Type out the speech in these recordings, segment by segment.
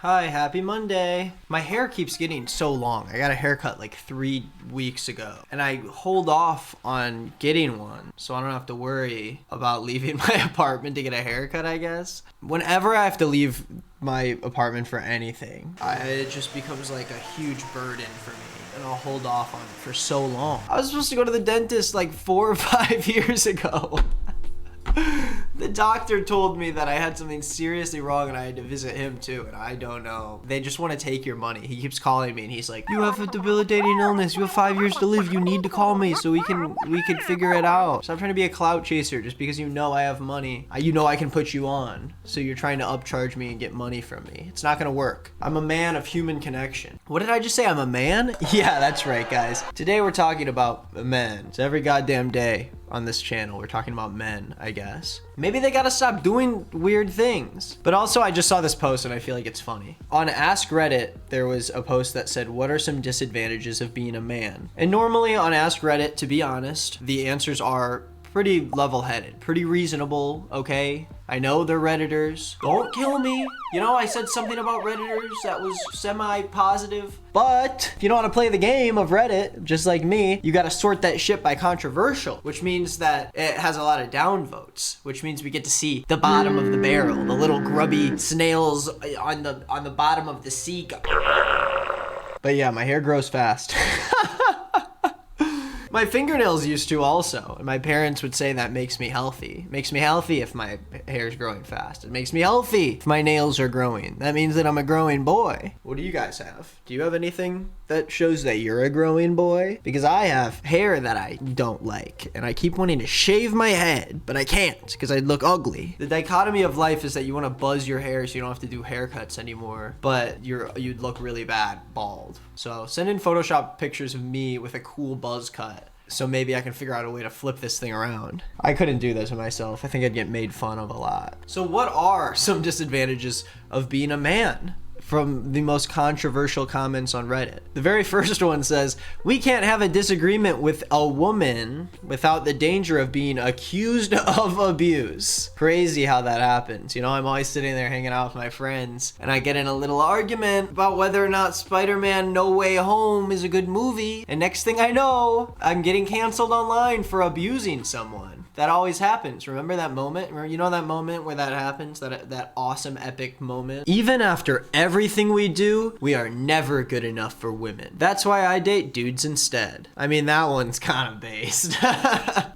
Hi, happy Monday. My hair keeps getting so long. I got a haircut like 3 weeks ago, and I hold off on getting one so I don't have to worry about leaving my apartment to get a haircut, I guess. Whenever I have to leave my apartment for anything, it just becomes like a huge burden for me. And I'll hold off on it for so long. I was supposed to go to the dentist like 4 or 5 years ago. The doctor told me that I had something seriously wrong and I had to visit him too, and I don't know. They just want to take your money. He keeps calling me and he's like, "You have a debilitating illness. You have 5 years to live. You need to call me so we can figure it out." Stop trying to be a clout chaser just because you know I have money. You know I can put you on. So you're trying to upcharge me and get money from me. It's not gonna work. I'm a man of human connection. What did I just say? I'm a man? Yeah, that's right, guys. Today we're talking about men. It's every goddamn day on this channel we're talking about men, I guess. Maybe they gotta stop doing weird things. But also, I just saw this post and I feel like it's funny. On Ask Reddit, there was a post that said, "What are some disadvantages of being a man?" And normally on Ask Reddit, to be honest, the answers are pretty level-headed, pretty reasonable, okay? I know they're Redditors. Don't kill me. You know, I said something about Redditors that was semi-positive. But if you don't want to play the game of Reddit, just like me, you got to sort that shit by controversial, which means that it has a lot of downvotes, which means we get to see the bottom of the barrel, the little grubby snails on the bottom of the sea. But yeah, my hair grows fast. My fingernails used to also, and my parents would say that makes me healthy. It makes me healthy if my hair's growing fast. It makes me healthy if my nails are growing. That means that I'm a growing boy. What do you guys have? Do you have anything that shows that you're a growing boy? Because I have hair that I don't like, and I keep wanting to shave my head, but I can't because I'd look ugly. The dichotomy of life is that you want to buzz your hair so you don't have to do haircuts anymore, but you'd look really bad bald. So send in Photoshop pictures of me with a cool buzz cut, so maybe I can figure out a way to flip this thing around. I couldn't do this myself. I think I'd get made fun of a lot. So what are some disadvantages of being a man? From the most controversial comments on Reddit. The very first one says, "We can't have a disagreement with a woman without the danger of being accused of abuse." Crazy how that happens. You know, I'm always sitting there hanging out with my friends and I get in a little argument about whether or not Spider-Man No Way Home is a good movie. And next thing I know, I'm getting canceled online for abusing someone. That always happens. Remember that moment? You know that moment where that happens? That awesome, epic moment? Even after everything we do, we are never good enough for women. That's why I date dudes instead. I mean, that one's kind of based.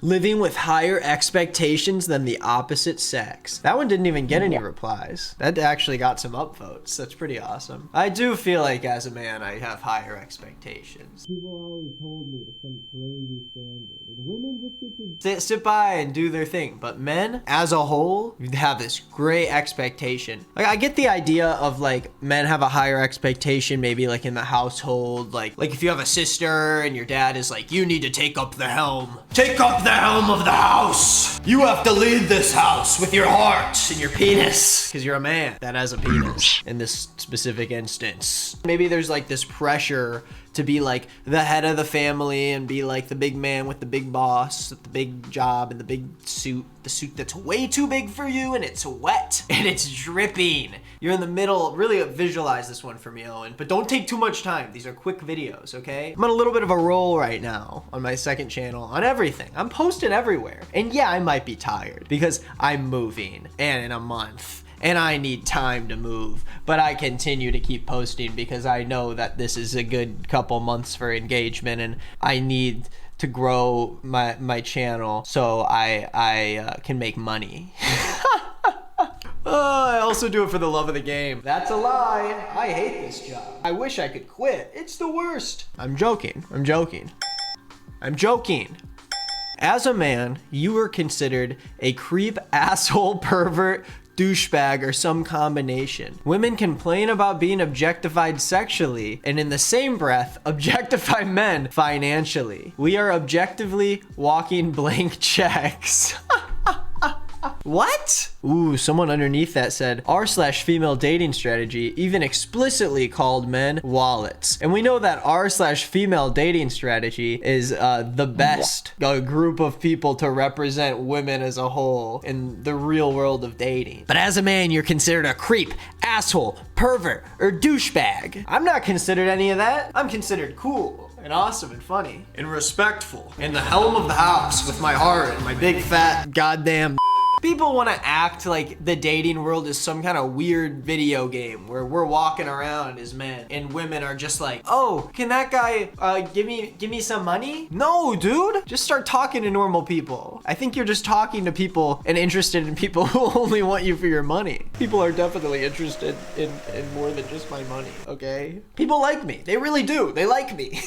Living with higher expectations than the opposite sex. That one didn't even get any replies. That actually got some upvotes. That's pretty awesome. I do feel like as a man, I have higher expectations. People always hold me to some crazy standard. And women just get to sit by and do their thing, but men as a whole have this great expectation. Like, I get the idea of like men have a higher expectation maybe like in the household, like if you have a sister and your dad is like, "You need to take up the helm of the house. You have to lead this house with your heart and your penis because you're a man that has a penis in this specific instance." Maybe there's like this pressure to be like the head of the family and be like the big man with the big boss, with the big job and the big suit, the suit that's way too big for you and it's wet and it's dripping. You're in the middle. Really visualize this one for me, Owen, but don't take too much time. These are quick videos, okay? I'm on a little bit of a roll right now on my second channel on everything. I'm posting everywhere. And yeah, I might be tired because I'm moving and in a month. And I need time to move, but I continue to keep posting because I know that this is a good couple months for engagement and I need to grow my channel so I can make money. I also do it for the love of the game. That's a lie. I hate this job. I wish I could quit. It's the worst. I'm joking. As a man, you are considered a creep, asshole, pervert, douchebag, or some combination. Women complain about being objectified sexually and in the same breath objectify men financially. We are objectively walking blank checks. What? Ooh, someone underneath that said r/female dating strategy even explicitly called men wallets. And we know that r/female dating strategy is the best group of people to represent women as a whole in the real world of dating. But as a man, you're considered a creep, asshole, pervert, or douchebag. I'm not considered any of that. I'm considered cool and awesome and funny and respectful and the helm of the house with my heart and my big fat goddamn. People want to act like the dating world is some kind of weird video game where we're walking around as men and women are just like, oh, can that guy give me some money? No, dude. Just start talking to normal people. I think you're just talking to people and interested in people who only want you for your money. People are definitely interested in more than just my money, okay? People like me. They really do. They like me.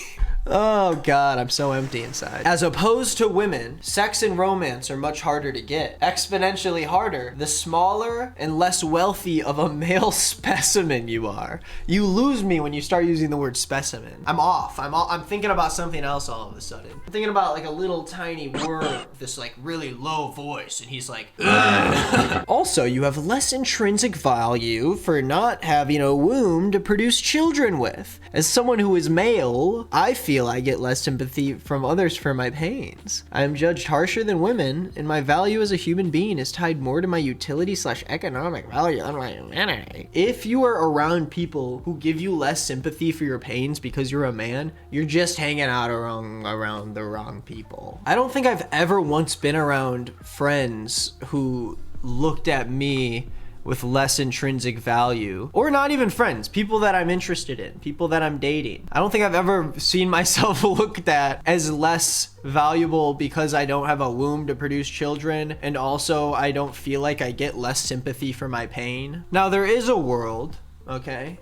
Oh God, I'm so empty inside. As opposed to women, sex and romance are much harder to get. Exponentially harder the smaller and less wealthy of a male specimen you are. You lose me when you start using the word specimen. I'm off. I'm thinking about something else all of a sudden. I'm thinking about like a little tiny word, this like really low voice, and he's like, ugh. Also, you have less intrinsic value for not having a womb to produce children with. As someone who is male, I feel I get less sympathy from others for my pains. I am judged harsher than women, and my value as a human being is tied more to my utility/economic value than my humanity. If you are around people who give you less sympathy for your pains because you're a man, you're just hanging out around the wrong people. I don't think I've ever once been around friends who looked at me with less intrinsic value, or not even friends, people that I'm interested in, people that I'm dating. I don't think I've ever seen myself looked at as less valuable because I don't have a womb to produce children, and also I don't feel like I get less sympathy for my pain. Now there is a world, okay?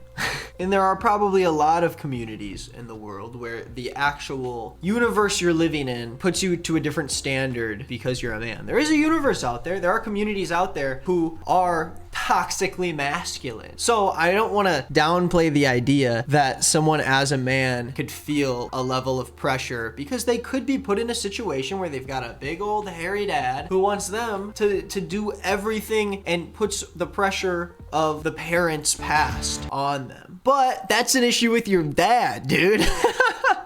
And there are probably a lot of communities in the world where the actual universe you're living in puts you to a different standard because you're a man. There is a universe out there. There are communities out there who are toxically masculine. So I don't want to downplay the idea that someone as a man could feel a level of pressure because they could be put in a situation where they've got a big old hairy dad who wants them to do everything and puts the pressure of the parents' past on them. But that's an issue with your dad, dude.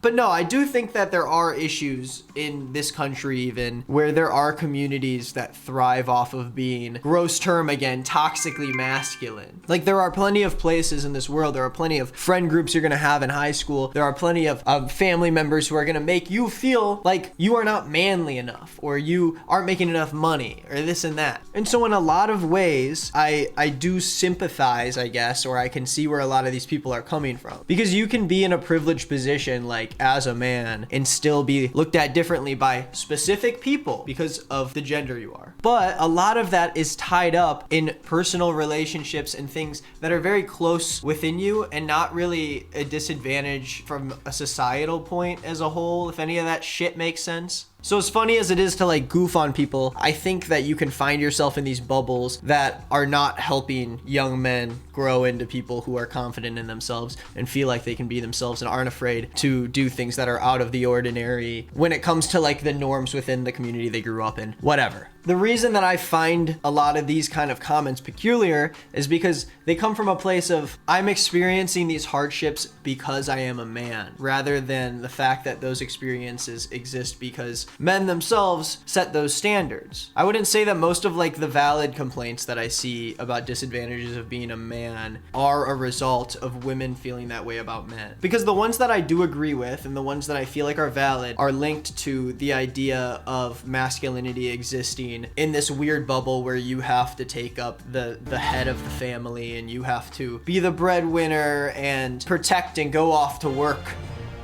But no, I do think that there are issues in this country even where there are communities that thrive off of being, gross term again, toxically masculine. Like there are plenty of places in this world, there are plenty of friend groups you're gonna have in high school, there are plenty of family members who are gonna make you feel like you are not manly enough, or you aren't making enough money, or this and that. And so in a lot of ways, I do sympathize, I guess, or I can see where a lot of these people are coming from. Because you can be in a privileged position, like as a man, and still be looked at differently by specific people because of the gender you are. But a lot of that is tied up in personal relationships and things that are very close within you and not really a disadvantage from a societal point as a whole, if any of that shit makes sense. So as funny as it is to like goof on people, I think that you can find yourself in these bubbles that are not helping young men grow into people who are confident in themselves and feel like they can be themselves and aren't afraid to do things that are out of the ordinary when it comes to like the norms within the community they grew up in, whatever. The reason that I find a lot of these kind of comments peculiar is because they come from a place of I'm experiencing these hardships because I am a man, rather than the fact that those experiences exist because men themselves set those standards. I wouldn't say that most of like the valid complaints that I see about disadvantages of being a man are a result of women feeling that way about men. Because the ones that I do agree with and the ones that I feel like are valid are linked to the idea of masculinity existing in this weird bubble where you have to take up the head of the family and you have to be the breadwinner and protect and go off to work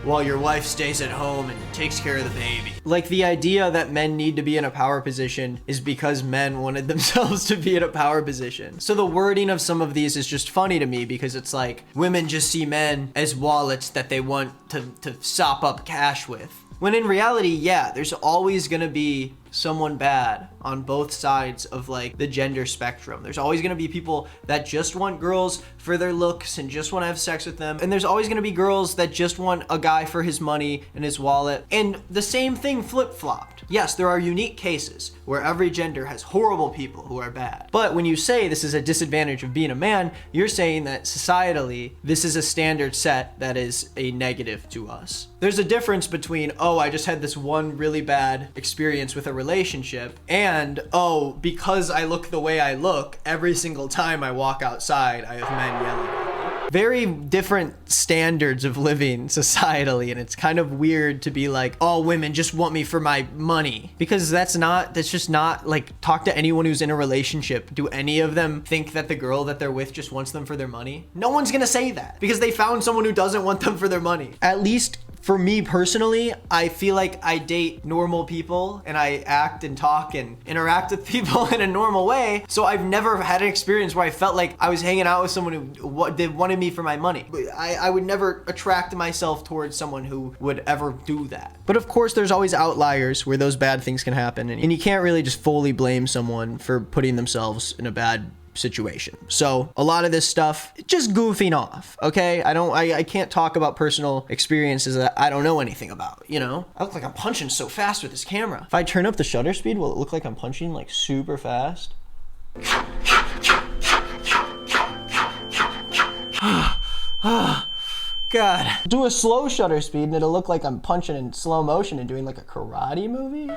while your wife stays at home and takes care of the baby. Like the idea that men need to be in a power position is because men wanted themselves to be in a power position. So the wording of some of these is just funny to me because it's like women just see men as wallets that they want to sop up cash with. When in reality, yeah, there's always gonna be someone bad on both sides of like the gender spectrum. There's always gonna be people that just want girls for their looks and just want to have sex with them. And there's always gonna be girls that just want a guy for his money and his wallet. And the same thing flip-flopped. Yes, there are unique cases where every gender has horrible people who are bad. But when you say this is a disadvantage of being a man, you're saying that societally, this is a standard set that is a negative to us. There's a difference between, oh, I just had this one really bad experience with a relationship, and, oh, because I look the way I look, every single time I walk outside, I have men yelling at me. Very different standards of living societally, and it's kind of weird to be like, all women just want me for my money, because that's just not like, talk to anyone who's in a relationship. Do any of them think that the girl that they're with just wants them for their money? No one's gonna say that, because they found someone who doesn't want them for their money. At least for me personally, I feel like I date normal people and I act and talk and interact with people in a normal way. So I've never had an experience where I felt like I was hanging out with someone who wanted me for my money. I would never attract myself towards someone who would ever do that. But of course, there's always outliers where those bad things can happen. And you can't really just fully blame someone for putting themselves in a bad situation. So a lot of this stuff, just goofing off, okay? I can't talk about personal experiences that I don't know anything about, you know? I look like I'm punching so fast with this camera. If I turn up the shutter speed, will it look like I'm punching like super fast? God. Do a slow shutter speed and it'll look like I'm punching in slow motion and doing like a karate movie.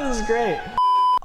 This is great.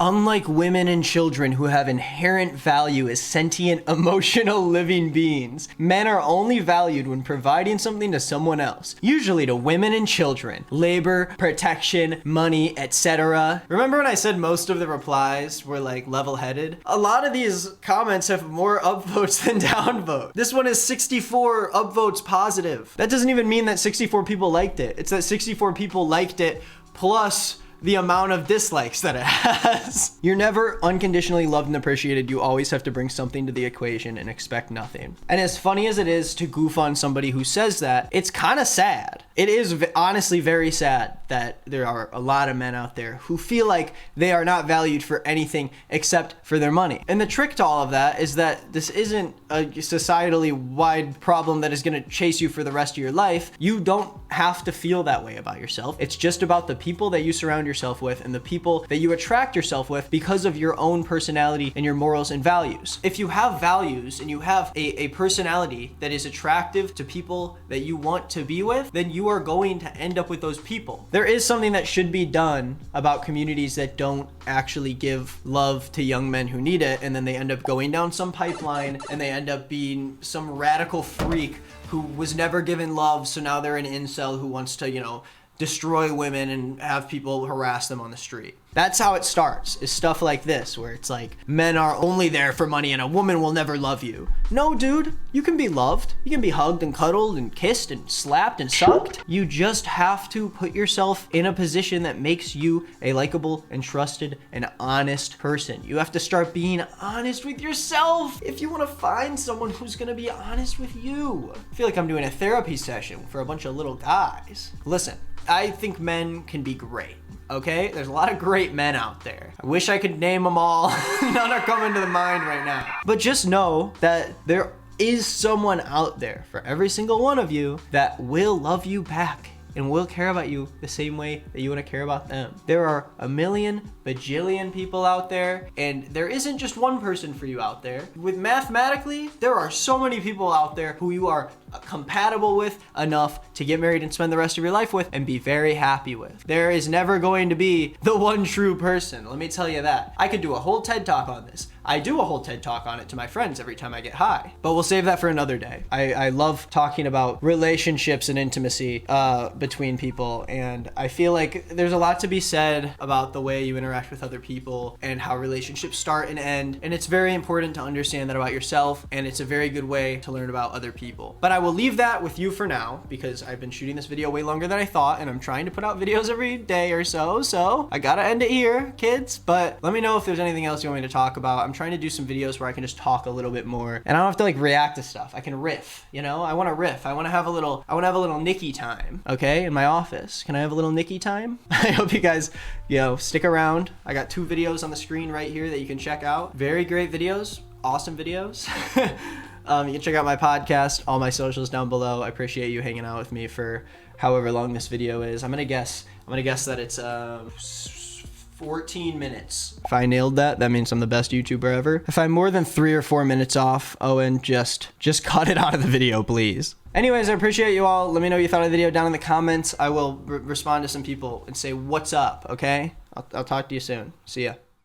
Unlike women and children who have inherent value as sentient, emotional living beings, men are only valued when providing something to someone else, usually to women and children. Labor, protection, money, etc. Remember when I said most of the replies were like level-headed? A lot of these comments have more upvotes than downvotes. This one is 64 upvotes positive. That doesn't even mean that 64 people liked it. It's that 64 people liked it plus the amount of dislikes that it has. You're never unconditionally loved and appreciated. You always have to bring something to the equation and expect nothing. And as funny as it is to goof on somebody who says that, it's kind of sad. It is honestly very sad that there are a lot of men out there who feel like they are not valued for anything except for their money. And the trick to all of that is that this isn't a societally wide problem that is going to chase you for the rest of your life. You don't have to feel that way about yourself. It's just about the people that you surround yourself with and the people that you attract yourself with because of your own personality and your morals and values. If you have values and you have a personality that is attractive to people that you want to be with, then you are going to end up with those people. There is something that should be done about communities that don't actually give love to young men who need it, and then they end up going down some pipeline and they end up being some radical freak who was never given love, so now they're an incel who wants to, you know, destroy women and have people harass them on the street. That's how it starts, is stuff like this, where it's like, men are only there for money and a woman will never love you. No, dude, you can be loved. You can be hugged and cuddled and kissed and slapped and sucked. You just have to put yourself in a position that makes you a likable and trusted and honest person. You have to start being honest with yourself if you want to find someone who's gonna be honest with you. I feel like I'm doing a therapy session for a bunch of little guys. Listen, I think men can be great. Okay, there's a lot of great men out there. I wish I could name them all. None are coming to the mind right now. But just know that there is someone out there for every single one of you that will love you back and will care about you the same way that you want to care about them. There are a million bajillion people out there, and there isn't just one person for you out there. With mathematically, there are so many people out there who you are compatible with enough to get married and spend the rest of your life with and be very happy with. There is never going to be the one true person. Let me tell you that. I could do a whole TED Talk on this. I do a whole TED Talk on it to my friends every time I get high, but we'll save that for another day. I love talking about relationships and intimacy between people, and I feel like there's a lot to be said about the way you interact with other people and how relationships start and end, and it's very important to understand that about yourself, and it's a very good way to learn about other people. But I will leave that with you for now, because I've been shooting this video way longer than I thought, and I'm trying to put out videos every day or so I gotta end it here, kids. But let me know if there's anything else you want me to talk about. I'm trying to do some videos where I can just talk a little bit more, and I don't have to like react to stuff. I can riff, you know? I want to riff. I want to have a little Nikki time, okay? In my office. Can I have a little Nikki time? I hope you guys, stick around. I got 2 videos on the screen right here that you can check out. Very great videos. Awesome videos. You can check out my podcast, all my socials down below. I appreciate you hanging out with me for however long this video is. I'm gonna guess that it's 14 minutes. If I nailed that, that means I'm the best YouTuber ever. If I'm more than 3 or 4 minutes off, Owen, just cut it out of the video, please. Anyways, I appreciate you all. Let me know what you thought of the video down in the comments. I will respond to some people and say what's up, okay? I'll talk to you soon. See ya.